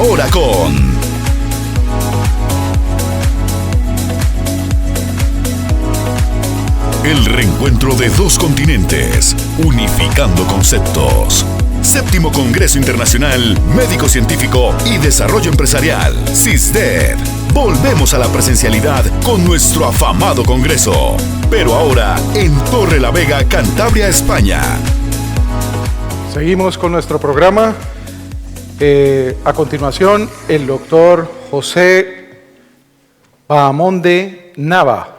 ahora con... El reencuentro de dos continentes, unificando conceptos. Séptimo Congreso Internacional Médico Científico y Desarrollo Empresarial, CISDED. Volvemos a la presencialidad con nuestro afamado congreso, pero ahora en Torrelavega, Cantabria, España. Seguimos con nuestro programa. A continuación, el doctor José Bahamonde Nava.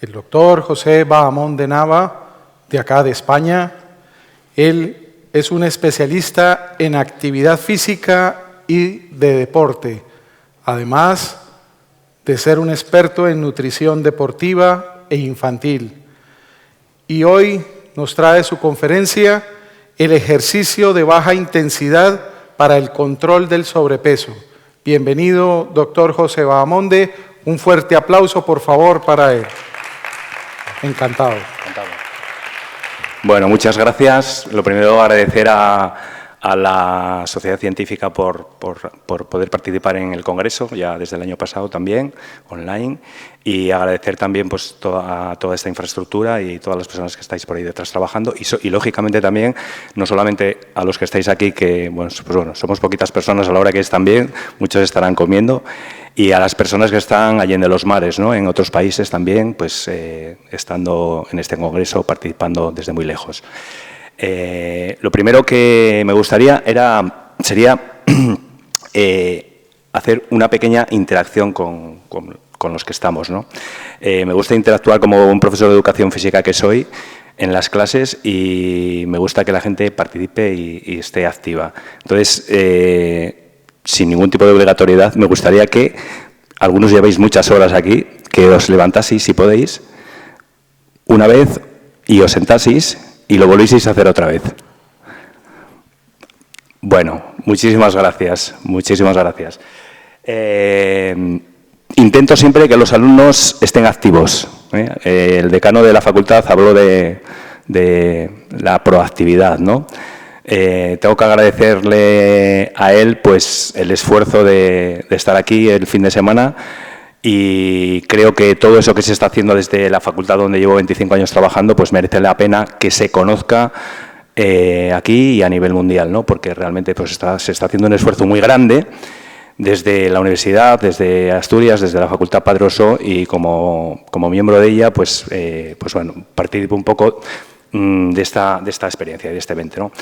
El doctor José Bahamonde Nava, de acá de España. Él es un especialista en actividad física y de deporte, además de ser un experto en nutrición deportiva e infantil. Y hoy nos trae su conferencia, El ejercicio de baja intensidad para el control del sobrepeso. Bienvenido, doctor José Bahamonde. Un fuerte aplauso, por favor, para él. Encantado. Bueno, muchas gracias. Lo primero, agradecer a la Sociedad Científica por poder participar en el Congreso, ya desde el año pasado también, online, y agradecer también pues, toda esta infraestructura y todas las personas que estáis por ahí detrás trabajando, y lógicamente también, no solamente a los que estáis aquí, que bueno, somos poquitas personas a la hora que es también, muchos estarán comiendo, y a las personas que están allende los mares, ¿no? En otros países también, pues estando en este congreso, participando desde muy lejos. Lo primero que me gustaría sería hacer una pequeña interacción con los que estamos, ¿no? Me gusta interactuar como un profesor de educación física que soy en las clases y me gusta que la gente participe y esté activa. Entonces, sin ningún tipo de obligatoriedad, me gustaría que algunos llevéis muchas horas aquí, que os levantaseis, si podéis, una vez y os sentaseis y lo volvéis a hacer otra vez. Bueno, muchísimas gracias, muchísimas gracias. Intento siempre que los alumnos estén activos. El decano de la facultad habló de la proactividad, ¿no? Tengo que agradecerle a él pues, el esfuerzo de estar aquí el fin de semana y creo que todo eso que se está haciendo desde la facultad donde llevo 25 años trabajando pues merece la pena que se conozca aquí y a nivel mundial, ¿no? Porque realmente pues, se está haciendo un esfuerzo muy grande desde la universidad, desde Asturias, desde la Facultad Padre Oso y como miembro de ella pues bueno, participo un poco de esta experiencia, de este evento, ¿no?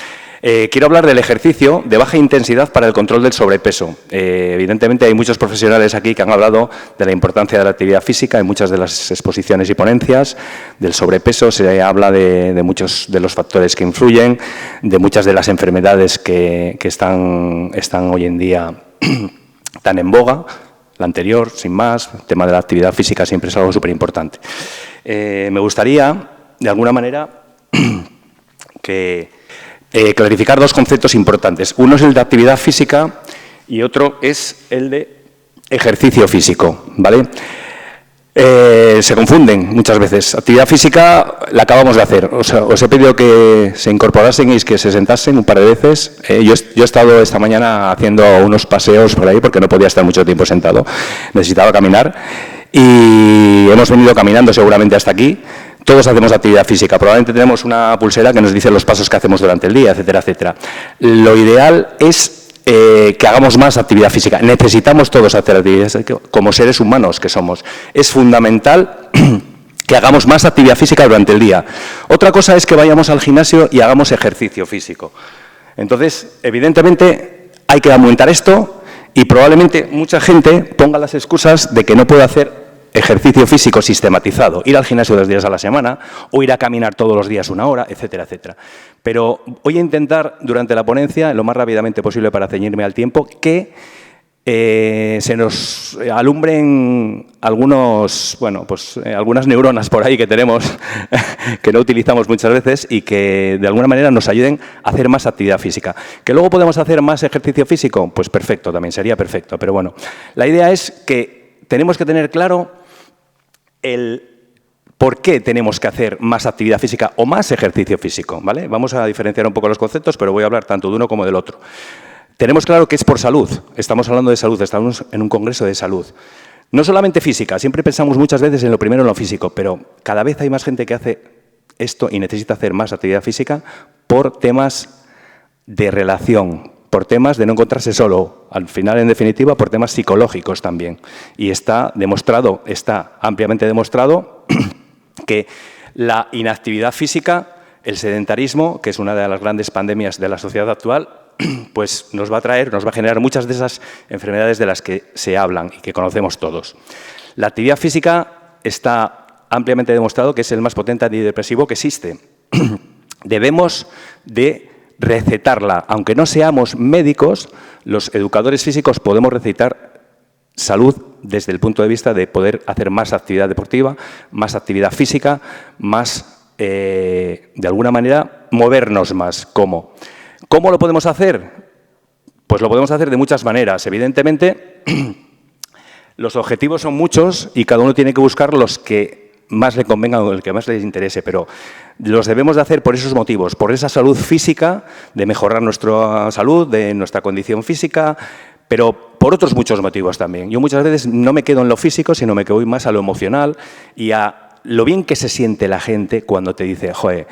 Quiero hablar del ejercicio de baja intensidad para el control del sobrepeso. Evidentemente hay muchos profesionales aquí que han hablado de la importancia de la actividad física en muchas de las exposiciones y ponencias, del sobrepeso, se habla de muchos de los factores que influyen, de muchas de las enfermedades que están hoy en día tan en boga. La anterior, sin más, el tema de la actividad física siempre es algo súper importante. Me gustaría, de alguna manera, clarificar dos conceptos importantes. Uno es el de actividad física y otro es el de ejercicio físico, ¿vale? Se confunden muchas veces. Actividad física la acabamos de hacer. Os he pedido que se incorporasen y que se sentasen un par de veces. Yo he estado esta mañana haciendo unos paseos por ahí porque no podía estar mucho tiempo sentado. Necesitaba caminar y hemos venido caminando seguramente hasta aquí. Todos hacemos actividad física, probablemente tenemos una pulsera que nos dice los pasos que hacemos durante el día, etcétera, etcétera. Lo ideal es que hagamos más actividad física. Necesitamos todos hacer actividad física como seres humanos que somos. Es fundamental que hagamos más actividad física durante el día. Otra cosa es que vayamos al gimnasio y hagamos ejercicio físico. Entonces, evidentemente, hay que aumentar esto y probablemente mucha gente ponga las excusas de que no puede hacer ejercicio físico sistematizado, ir al gimnasio 2 días a la semana o ir a caminar todos los días 1 hora, etcétera, etcétera. Pero voy a intentar, durante la ponencia, lo más rápidamente posible para ceñirme al tiempo, que se nos alumbren algunas neuronas por ahí que tenemos, que no utilizamos muchas veces y que de alguna manera nos ayuden a hacer más actividad física. ¿Que luego podemos hacer más ejercicio físico? Pues perfecto, también sería perfecto. Pero bueno, la idea es que tenemos que tener claro el por qué tenemos que hacer más actividad física o más ejercicio físico, ¿vale? Vamos a diferenciar un poco los conceptos, pero voy a hablar tanto de uno como del otro. tenemos claro que es por salud. Estamos hablando de salud, estamos en un congreso de salud. No solamente física, siempre pensamos muchas veces en lo primero, en lo físico, pero cada vez hay más gente que hace esto y necesita hacer más actividad física por temas de relación, por temas de no encontrarse solo, al final, en definitiva, por temas psicológicos también. Y está demostrado, está ampliamente demostrado que la inactividad física, el sedentarismo, que es una de las grandes pandemias de la sociedad actual, pues nos va a generar muchas de esas enfermedades de las que se hablan y que conocemos todos. La actividad física está ampliamente demostrado que es el más potente antidepresivo que existe. Debemos de recetarla. Aunque no seamos médicos, los educadores físicos podemos recetar salud desde el punto de vista de poder hacer más actividad deportiva, más actividad física, más, de alguna manera, movernos más. ¿Cómo? ¿Cómo lo podemos hacer? Pues lo podemos hacer de muchas maneras. Evidentemente, los objetivos son muchos y cada uno tiene que buscar los que más le convengan o el que más les interese, pero los debemos de hacer por esos motivos, por esa salud física, de mejorar nuestra salud, de nuestra condición física, pero por otros muchos motivos también. Yo muchas veces no me quedo en lo físico, sino me quedo más a lo emocional y a lo bien que se siente la gente cuando te dice, joder,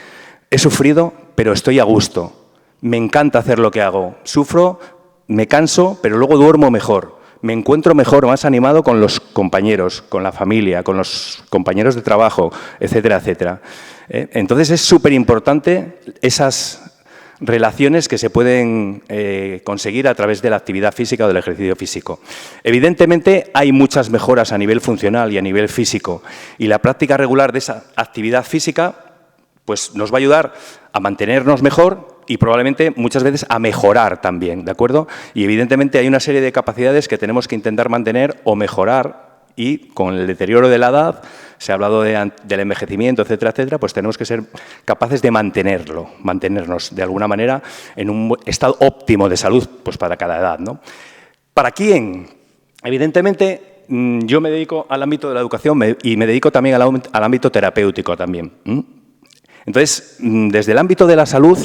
he sufrido, pero estoy a gusto. Me encanta hacer lo que hago. Sufro, me canso, pero luego duermo mejor. Me encuentro mejor, más animado con los compañeros, con la familia, con los compañeros de trabajo, etcétera, etcétera. Entonces es súper importante esas relaciones que se pueden conseguir a través de la actividad física o del ejercicio físico. Evidentemente hay muchas mejoras a nivel funcional y a nivel físico y la práctica regular de esa actividad física pues nos va a ayudar a mantenernos mejor y probablemente muchas veces a mejorar también, ¿de acuerdo? Y evidentemente hay una serie de capacidades que tenemos que intentar mantener o mejorar y con el deterioro de la edad, se ha hablado del envejecimiento, etcétera, etcétera, pues tenemos que ser capaces de mantenernos de alguna manera en un estado óptimo de salud pues para cada edad, ¿no? ¿Para quién? Evidentemente yo me dedico al ámbito de la educación y me dedico también al ámbito terapéutico también. Entonces, desde el ámbito de la salud,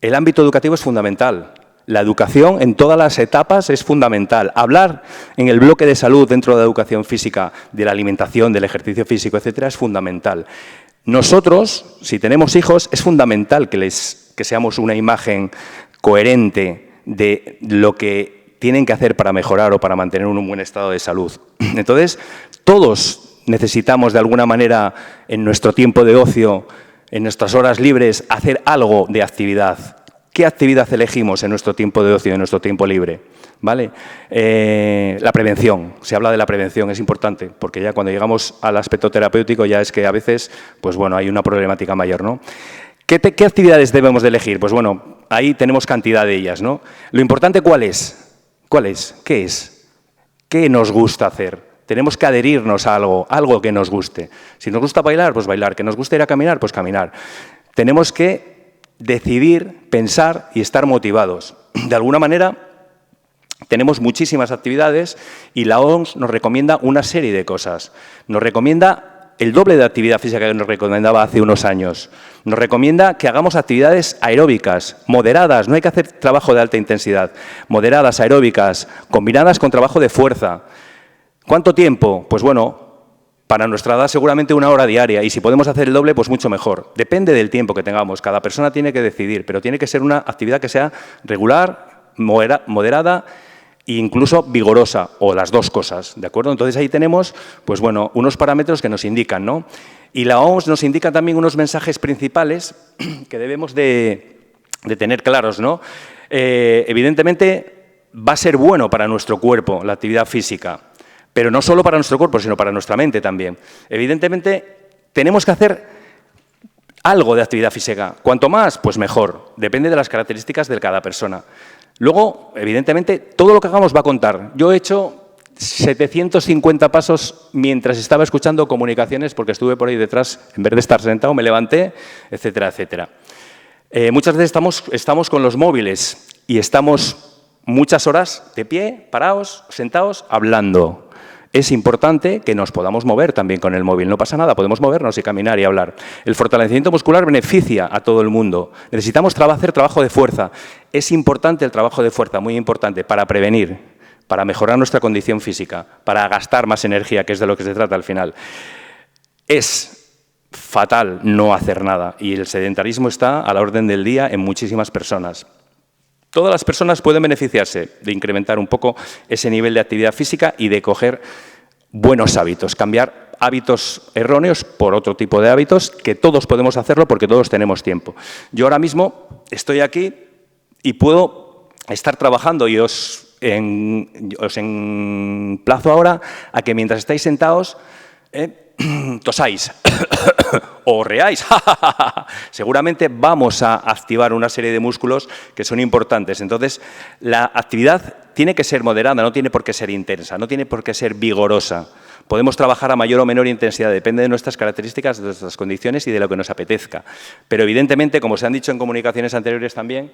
el ámbito educativo es fundamental. La educación en todas las etapas es fundamental. Hablar en el bloque de salud dentro de la educación física, de la alimentación, del ejercicio físico, etcétera, es fundamental. Nosotros, si tenemos hijos, es fundamental que seamos una imagen coherente de lo que tienen que hacer para mejorar o para mantener un buen estado de salud. Entonces, todos necesitamos de alguna manera en nuestro tiempo de ocio, en nuestras horas libres, hacer algo de actividad. ¿Qué actividad elegimos en nuestro tiempo de ocio, en nuestro tiempo libre? ¿Vale? La prevención. Se habla de la prevención, es importante, porque ya cuando llegamos al aspecto terapéutico ya es que a veces, pues bueno, hay una problemática mayor, ¿no? ¿Qué actividades debemos de elegir? Pues bueno, ahí tenemos cantidad de ellas, ¿no? Lo importante, ¿cuál es? ¿Cuál es? ¿Qué es? ¿Qué nos gusta hacer? Tenemos que adherirnos a algo que nos guste. Si nos gusta bailar, pues bailar. ¿Que nos gusta ir a caminar? Pues caminar. Tenemos que decidir, pensar y estar motivados. De alguna manera, tenemos muchísimas actividades y la OMS nos recomienda una serie de cosas. Nos recomienda el doble de actividad física que nos recomendaba hace unos años. Nos recomienda que hagamos actividades aeróbicas, moderadas, no hay que hacer trabajo de alta intensidad, moderadas, aeróbicas, combinadas con trabajo de fuerza. ¿Cuánto tiempo? Pues bueno, para nuestra edad seguramente 1 hora diaria y si podemos hacer el doble, pues mucho mejor. Depende del tiempo que tengamos, cada persona tiene que decidir, pero tiene que ser una actividad que sea regular, moderada e incluso vigorosa, o las dos cosas, ¿de acuerdo? Entonces ahí tenemos, pues bueno, unos parámetros que nos indican, ¿no? Y la OMS nos indica también unos mensajes principales que debemos de tener claros, ¿no? Evidentemente va a ser bueno para nuestro cuerpo la actividad física, pero no solo para nuestro cuerpo, sino para nuestra mente también. Evidentemente, tenemos que hacer algo de actividad física. Cuanto más, pues mejor. Depende de las características de cada persona. Luego, evidentemente, todo lo que hagamos va a contar. Yo he hecho 750 pasos mientras estaba escuchando comunicaciones, porque estuve por ahí detrás, en vez de estar sentado, me levanté, etcétera, etcétera. Muchas veces estamos con los móviles y estamos muchas horas de pie, parados, sentados, hablando. Es importante que nos podamos mover también con el móvil, no pasa nada, podemos movernos y caminar y hablar. El fortalecimiento muscular beneficia a todo el mundo. Necesitamos hacer trabajo de fuerza. Es importante el trabajo de fuerza, muy importante, para prevenir, para mejorar nuestra condición física, para gastar más energía, que es de lo que se trata al final. Es fatal no hacer nada y el sedentarismo está a la orden del día en muchísimas personas. Todas las personas pueden beneficiarse de incrementar un poco ese nivel de actividad física y de coger buenos hábitos, cambiar hábitos erróneos por otro tipo de hábitos, que todos podemos hacerlo porque todos tenemos tiempo. Yo ahora mismo estoy aquí y puedo estar trabajando y os emplazo ahora a que mientras estáis sentados tosáis o reáis. Seguramente vamos a activar una serie de músculos que son importantes. Entonces, la actividad tiene que ser moderada, no tiene por qué ser intensa, no tiene por qué ser vigorosa. Podemos trabajar a mayor o menor intensidad, depende de nuestras características, de nuestras condiciones y de lo que nos apetezca. Pero evidentemente, como se han dicho en comunicaciones anteriores también,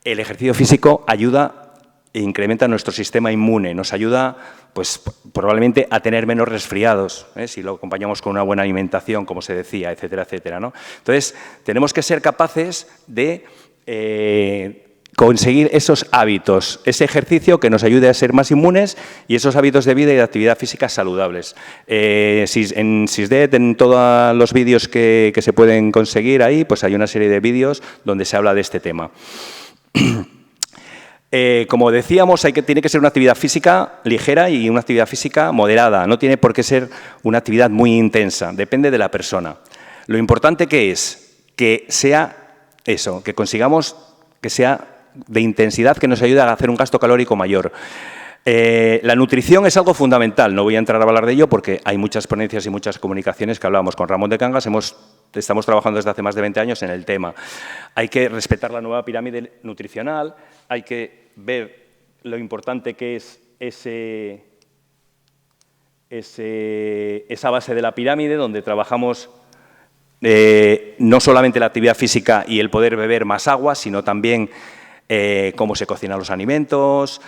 el ejercicio físico ayuda e incrementa nuestro sistema inmune, nos ayuda pues, probablemente a tener menos resfriados, si lo acompañamos con una buena alimentación, como se decía, etcétera, etcétera, ¿no? Entonces, tenemos que ser capaces de conseguir esos hábitos, ese ejercicio que nos ayude a ser más inmunes y esos hábitos de vida y de actividad física saludables. En SISDED, en todos los vídeos que se pueden conseguir ahí, pues hay una serie de vídeos donde se habla de este tema. Como decíamos, tiene que ser una actividad física ligera y una actividad física moderada. No tiene por qué ser una actividad muy intensa, depende de la persona. Lo importante que es que sea eso, que consigamos que sea de intensidad que nos ayude a hacer un gasto calórico mayor. La nutrición es algo fundamental, no voy a entrar a hablar de ello porque hay muchas ponencias y muchas comunicaciones que hablábamos con Ramón de Cangas, estamos trabajando desde hace más de 20 años en el tema. Hay que respetar la nueva pirámide nutricional, hay que ver lo importante que es esa base de la pirámide donde trabajamos no solamente la actividad física y el poder beber más agua, sino también cómo se cocinan los alimentos,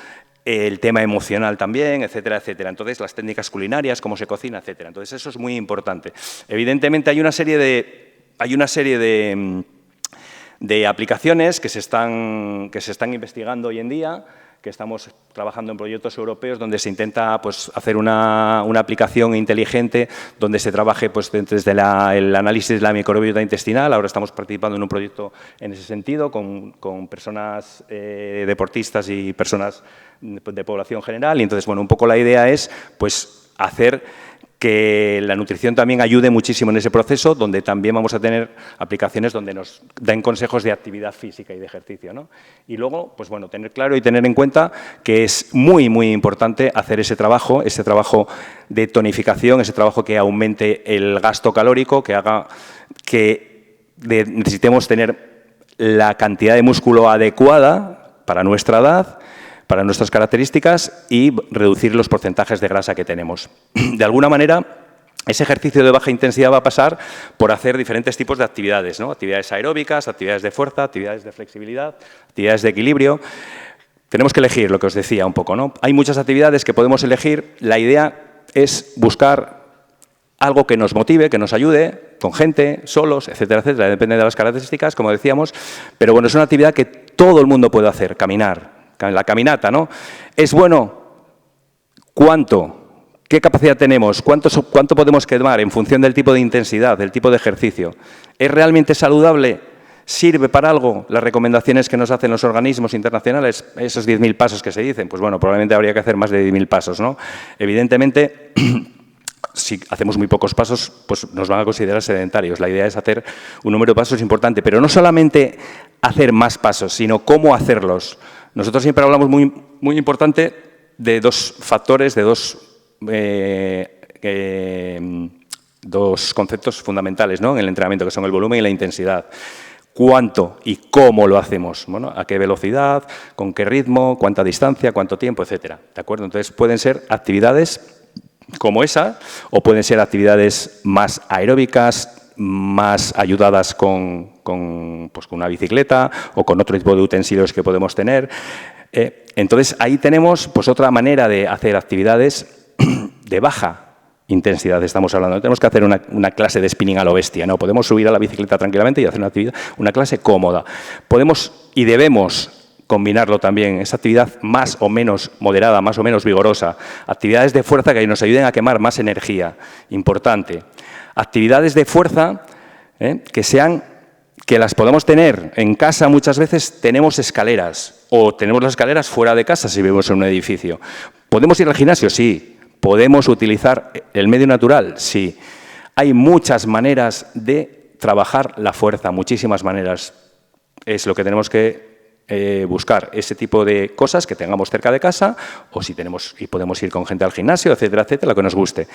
el tema emocional también, etcétera, etcétera. Entonces, las técnicas culinarias, cómo se cocina, etcétera. Entonces, eso es muy importante. Evidentemente, hay una serie de aplicaciones que se están investigando hoy en día, que estamos trabajando en proyectos europeos donde se intenta pues, hacer una aplicación inteligente donde se trabaje pues, desde el análisis de la microbiota intestinal. Ahora estamos participando en un proyecto en ese sentido con personas deportistas y personas de población general. Y entonces, bueno, un poco la idea es pues, hacer que la nutrición también ayude muchísimo en ese proceso, donde también vamos a tener aplicaciones donde nos den consejos de actividad física y de ejercicio, ¿no? Y luego, pues bueno, tener claro y tener en cuenta que es muy, muy importante hacer ese trabajo de tonificación, ese trabajo que aumente el gasto calórico, que haga que necesitemos tener la cantidad de músculo adecuada para nuestra edad, para nuestras características y reducir los porcentajes de grasa que tenemos. De alguna manera, ese ejercicio de baja intensidad va a pasar por hacer diferentes tipos de actividades, ¿no? Actividades aeróbicas, actividades de fuerza, actividades de flexibilidad, actividades de equilibrio. Tenemos que elegir lo que os decía un poco, ¿no? Hay muchas actividades que podemos elegir. La idea es buscar algo que nos motive, que nos ayude, con gente, solos, etcétera, etcétera. Depende de las características, como decíamos. Pero bueno, es una actividad que todo el mundo puede hacer, caminar. La caminata, ¿no? ¿Es bueno? ¿Cuánto? ¿Qué capacidad tenemos? ¿Cuánto podemos quemar en función del tipo de intensidad, del tipo de ejercicio? ¿Es realmente saludable? ¿Sirve para algo? Las recomendaciones que nos hacen los organismos internacionales, esos 10.000 pasos que se dicen, pues bueno, probablemente habría que hacer más de 10.000 pasos, ¿no? Evidentemente, si hacemos muy pocos pasos, pues nos van a considerar sedentarios. La idea es hacer un número de pasos importante, pero no solamente hacer más pasos, sino cómo hacerlos. Nosotros siempre hablamos muy importante de dos factores, de dos conceptos fundamentales, ¿no? En el entrenamiento, que son el volumen y la intensidad. ¿Cuánto y cómo lo hacemos? Bueno, ¿a qué velocidad? ¿Con qué ritmo? ¿Cuánta distancia? ¿Cuánto tiempo? Etcétera. ¿De acuerdo? Entonces, pueden ser actividades como esa o pueden ser actividades más aeróbicas, más ayudadas con una bicicleta o con otro tipo de utensilios que podemos tener. Entonces, ahí tenemos pues, otra manera de hacer actividades de baja intensidad estamos hablando. No tenemos que hacer una clase de spinning a lo bestia, no. Podemos subir a la bicicleta tranquilamente y hacer una clase cómoda. Podemos y debemos combinarlo también, esa actividad más o menos moderada, más o menos vigorosa. Actividades de fuerza que nos ayuden a quemar más energía, importante. Actividades de fuerza que las podemos tener en casa. Muchas veces tenemos escaleras o tenemos las escaleras fuera de casa si vivimos en un edificio. ¿Podemos ir al gimnasio? Sí. ¿Podemos utilizar el medio natural? Sí. Hay muchas maneras de trabajar la fuerza, muchísimas maneras. Es lo que tenemos que buscar, ese tipo de cosas que tengamos cerca de casa, o si tenemos y podemos ir con gente al gimnasio, etcétera, etcétera, lo que nos guste.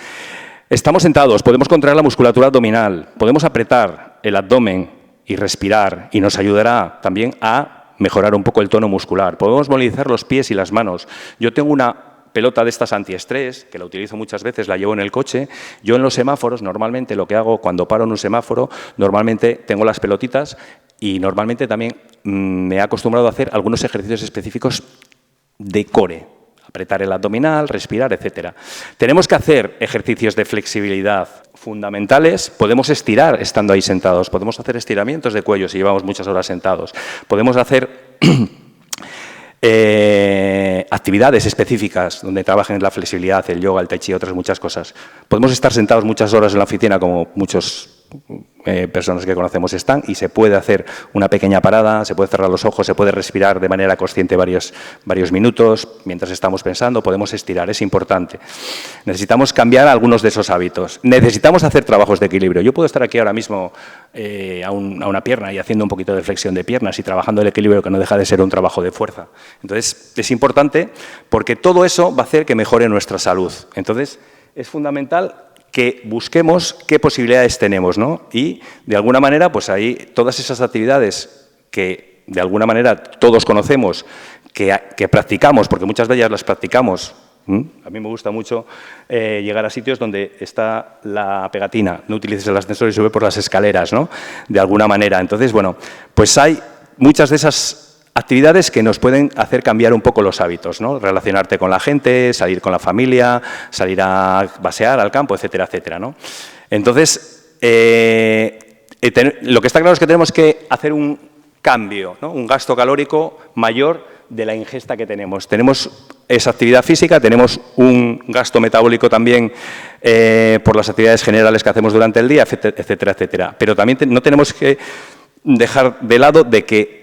Estamos sentados, podemos contraer la musculatura abdominal, podemos apretar el abdomen y respirar, y nos ayudará también a mejorar un poco el tono muscular. Podemos movilizar los pies y las manos. Yo tengo una pelota de estas antiestrés, que la utilizo muchas veces, la llevo en el coche. Yo en los semáforos, normalmente lo que hago cuando paro en un semáforo, normalmente tengo las pelotitas y normalmente también me he acostumbrado a hacer algunos ejercicios específicos de core. Apretar el abdominal, respirar, etcétera. Tenemos que hacer ejercicios de flexibilidad fundamentales. Podemos estirar estando ahí sentados. Podemos hacer estiramientos de cuello si llevamos muchas horas sentados. Podemos hacer actividades específicas donde trabajen la flexibilidad, el yoga, el tai chi, otras muchas cosas. Podemos estar sentados muchas horas en la oficina, como muchos personas que conocemos están, y se puede hacer una pequeña parada, se puede cerrar los ojos, se puede respirar de manera consciente varios minutos. Mientras estamos pensando, podemos estirar, es importante. Necesitamos cambiar algunos de esos hábitos. Necesitamos hacer trabajos de equilibrio. Yo puedo estar aquí ahora mismo a una pierna y haciendo un poquito de flexión de piernas y trabajando el equilibrio, que no deja de ser un trabajo de fuerza. Entonces, es importante porque todo eso va a hacer que mejore nuestra salud. Entonces, es fundamental que busquemos qué posibilidades tenemos, ¿no? Y, de alguna manera, pues ahí todas esas actividades que, de alguna manera, todos conocemos, que practicamos, porque muchas de ellas las practicamos. A mí me gusta mucho llegar a sitios donde está la pegatina, no utilices el ascensor y sube por las escaleras, ¿no? De alguna manera. Entonces, bueno, pues hay muchas de esas actividades que nos pueden hacer cambiar un poco los hábitos, ¿no? Relacionarte con la gente, salir con la familia, salir a pasear al campo, etcétera, etcétera, ¿no? Entonces, lo que está claro es que tenemos que hacer un cambio, ¿no? Un gasto calórico mayor de la ingesta que tenemos. Tenemos esa actividad física, tenemos un gasto metabólico también por las actividades generales que hacemos durante el día, etcétera, etcétera. Pero también no tenemos que dejar de lado de que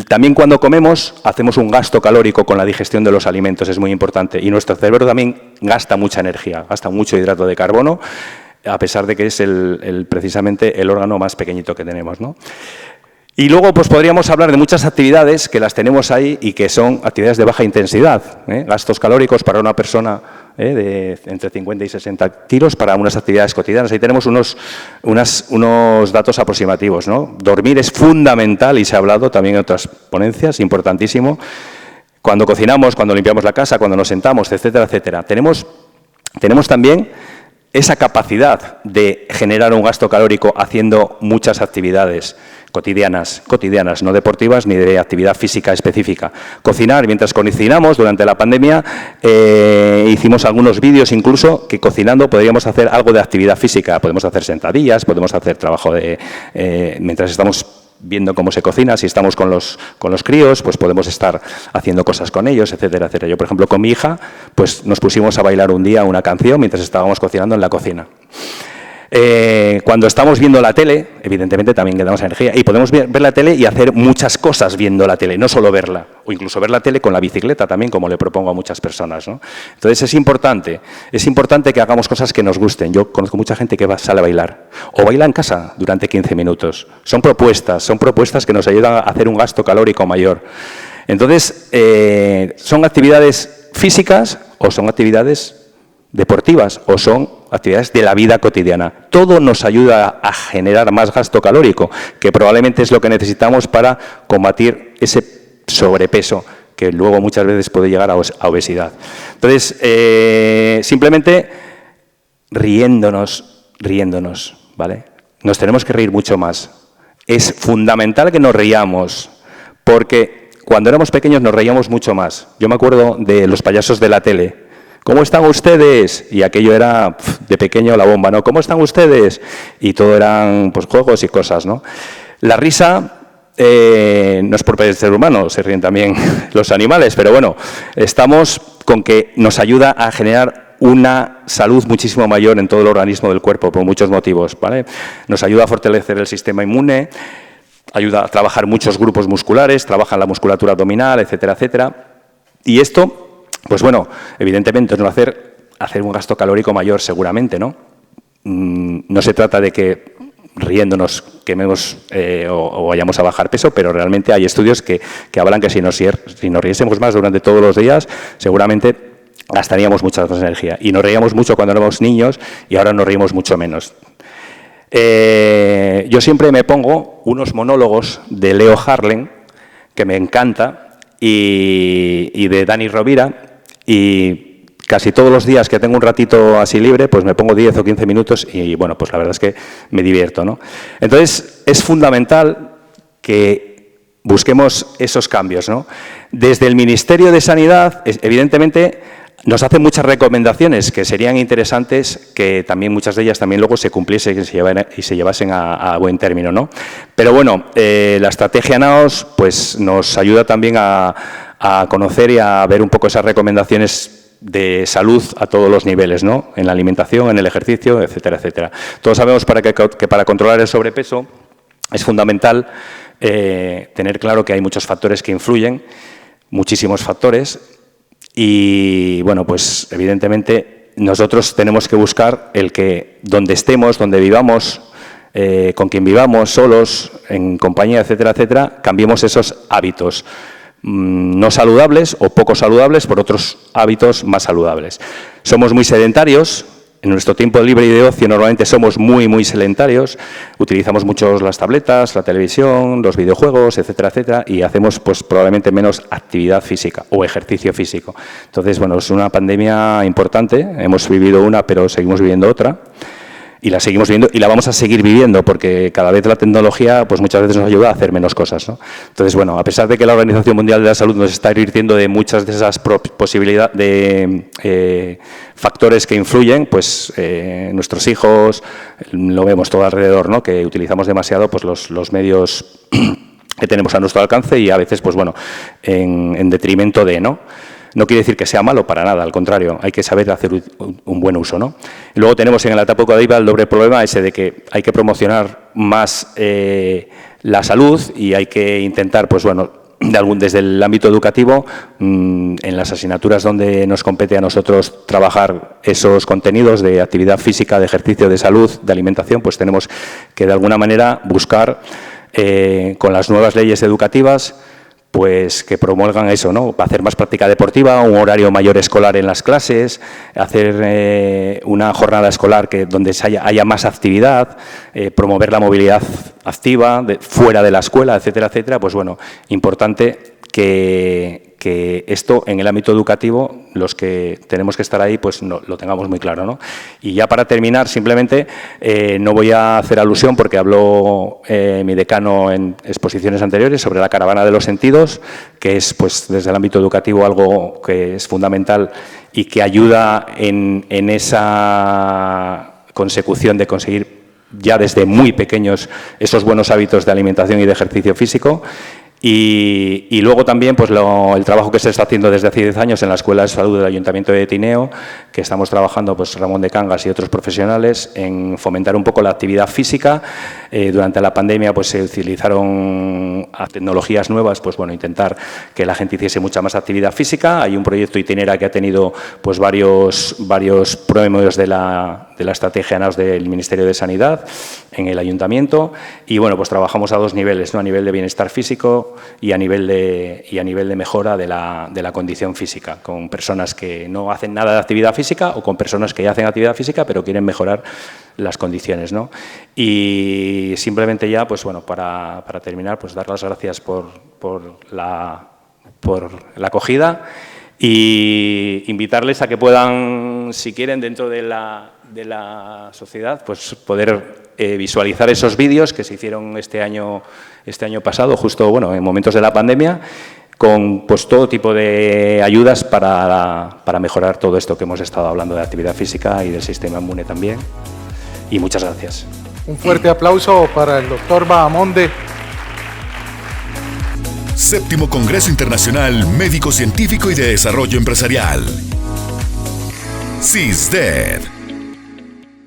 también cuando comemos hacemos un gasto calórico con la digestión de los alimentos, es muy importante. Y nuestro cerebro también gasta mucha energía, gasta mucho hidrato de carbono, a pesar de que es precisamente el órgano más pequeñito que tenemos, ¿no? Y luego pues podríamos hablar de muchas actividades que las tenemos ahí y que son actividades de baja intensidad, gastos calóricos para una persona de entre 50 y 60 kilos para unas actividades cotidianas. Ahí tenemos unos datos aproximativos, ¿no? Dormir es fundamental y se ha hablado también en otras ponencias, importantísimo. Cuando cocinamos, cuando limpiamos la casa, cuando nos sentamos, etcétera, etcétera. Tenemos también esa capacidad de generar un gasto calórico haciendo muchas actividades cotidianas, no deportivas ni de actividad física específica. Cocinar, mientras cocinamos, durante la pandemia hicimos algunos vídeos incluso que cocinando podríamos hacer algo de actividad física. Podemos hacer sentadillas, podemos hacer trabajo mientras estamos viendo cómo se cocina. Si estamos con los críos, pues podemos estar haciendo cosas con ellos, etcétera, etcétera. Yo, por ejemplo, con mi hija, pues nos pusimos a bailar un día una canción mientras estábamos cocinando en la cocina. Cuando estamos viendo la tele, evidentemente también quedamos energía y podemos ver la tele y hacer muchas cosas viendo la tele, no solo verla, o incluso ver la tele con la bicicleta también, como le propongo a muchas personas, ¿no? Entonces es importante que hagamos cosas que nos gusten. Yo conozco mucha gente que sale a bailar o baila en casa durante 15 minutos. Son propuestas que nos ayudan a hacer un gasto calórico mayor. Entonces, son actividades físicas o son actividades deportivas o son actividades de la vida cotidiana. Todo nos ayuda a generar más gasto calórico, que probablemente es lo que necesitamos para combatir ese sobrepeso que luego muchas veces puede llegar a obesidad. Entonces, simplemente riéndonos, ¿vale? Nos tenemos que reír mucho más. Es fundamental que nos riamos, porque cuando éramos pequeños nos reíamos mucho más. Yo me acuerdo de los payasos de la tele, ¿Cómo están ustedes? Y aquello era, de pequeño, la bomba, ¿no? ¿Cómo están ustedes? Y todo eran, pues, juegos y cosas, ¿no? La risa no es por el ser humano, se ríen también los animales, pero bueno, estamos con que nos ayuda a generar una salud muchísimo mayor en todo el organismo del cuerpo, por muchos motivos, ¿vale? Nos ayuda a fortalecer el sistema inmune, ayuda a trabajar muchos grupos musculares, trabaja la musculatura abdominal, etcétera, etcétera. Y esto, pues bueno, evidentemente nos va a hacer un gasto calórico mayor seguramente, ¿no? No se trata de que riéndonos quememos o vayamos a bajar peso, pero realmente hay estudios que hablan que si nos riésemos más durante todos los días, seguramente gastaríamos mucha más energía. Y nos reíamos mucho cuando éramos niños y ahora nos reímos mucho menos. Yo siempre me pongo unos monólogos de Leo Harlem, que me encanta, y de Dani Rovira, y casi todos los días que tengo un ratito así libre, pues me pongo 10 o 15 minutos y, bueno, pues la verdad es que me divierto, ¿no? Entonces, es fundamental que busquemos esos cambios, ¿no? Desde el Ministerio de Sanidad, evidentemente, nos hacen muchas recomendaciones que serían interesantes, que también muchas de ellas también luego se cumpliesen y se llevasen a buen término, ¿no? Pero bueno, la estrategia NAOS pues, nos ayuda también a conocer y a ver un poco esas recomendaciones de salud a todos los niveles, ¿no? En la alimentación, en el ejercicio, etcétera, etcétera. Todos sabemos que para controlar el sobrepeso es fundamental tener claro que hay muchos factores que influyen, muchísimos factores. Y, bueno, pues evidentemente nosotros tenemos que buscar el que donde estemos, donde vivamos, con quien vivamos, solos, en compañía, etcétera, etcétera, cambiemos esos hábitos no saludables o poco saludables por otros hábitos más saludables. Somos muy sedentarios. En nuestro tiempo libre y de ocio normalmente somos muy sedentarios, utilizamos mucho las tabletas, la televisión, los videojuegos, etcétera, etcétera, y hacemos pues probablemente menos actividad física o ejercicio físico. Entonces, bueno, es una pandemia importante, hemos vivido una, pero seguimos viviendo otra, y la seguimos viviendo y la vamos a seguir viviendo porque cada vez la tecnología pues muchas veces nos ayuda a hacer menos cosas, ¿no? Entonces, bueno, a pesar de que la Organización Mundial de la Salud nos está advirtiendo de muchas de esas posibilidades de factores que influyen, pues nuestros hijos, lo vemos todo alrededor, ¿no? Que utilizamos demasiado pues los medios que tenemos a nuestro alcance y a veces, pues bueno, en detrimento de, ¿no? No quiere decir que sea malo para nada, al contrario, hay que saber hacer un buen uso, ¿no? Y luego tenemos en la etapa educativa el doble problema ese de que hay que promocionar más la salud y hay que intentar, pues bueno, desde el ámbito educativo, en las asignaturas donde nos compete a nosotros trabajar esos contenidos de actividad física, de ejercicio, de salud, de alimentación, pues tenemos que de alguna manera buscar con las nuevas leyes educativas pues que promulgan eso, ¿no? Hacer más práctica deportiva, un horario mayor escolar en las clases, hacer una jornada escolar donde haya más actividad, promover la movilidad activa fuera de la escuela, etcétera, etcétera. Pues bueno, importante que esto en el ámbito educativo, los que tenemos que estar ahí, pues lo tengamos muy claro, ¿no? Y ya para terminar, simplemente, no voy a hacer alusión porque habló mi decano en exposiciones anteriores sobre la caravana de los sentidos, que es, pues, desde el ámbito educativo algo que es fundamental y que ayuda en esa consecución de conseguir ya desde muy pequeños esos buenos hábitos de alimentación y de ejercicio físico. Y luego también pues el trabajo que se está haciendo desde hace 10 años en la Escuela de Salud del Ayuntamiento de Tineo, que estamos trabajando pues Ramón de Cangas y otros profesionales en fomentar un poco la actividad física. Durante la pandemia pues se utilizaron tecnologías nuevas, pues bueno, intentar que la gente hiciese mucha más actividad física. Hay un proyecto Itinera que ha tenido pues varios premios de la estrategia NAOS del Ministerio de Sanidad en el Ayuntamiento y bueno, pues trabajamos a dos niveles, ¿no? A nivel de bienestar físico y a nivel de mejora de la condición física, con personas que no hacen nada de actividad física o con personas que ya hacen actividad física pero quieren mejorar las condiciones, ¿no? Y simplemente ya, pues bueno, para terminar, pues dar las gracias por la acogida y invitarles a que puedan, si quieren, dentro de la sociedad, pues poder visualizar esos vídeos que se hicieron este año pasado, justo bueno, en momentos de la pandemia, con pues, todo tipo de ayudas para mejorar todo esto que hemos estado hablando de actividad física y del sistema inmune también. Y muchas gracias. Un fuerte aplauso para el doctor Bahamonde. 7º Congreso Internacional Médico Científico y de Desarrollo Empresarial. CISDED.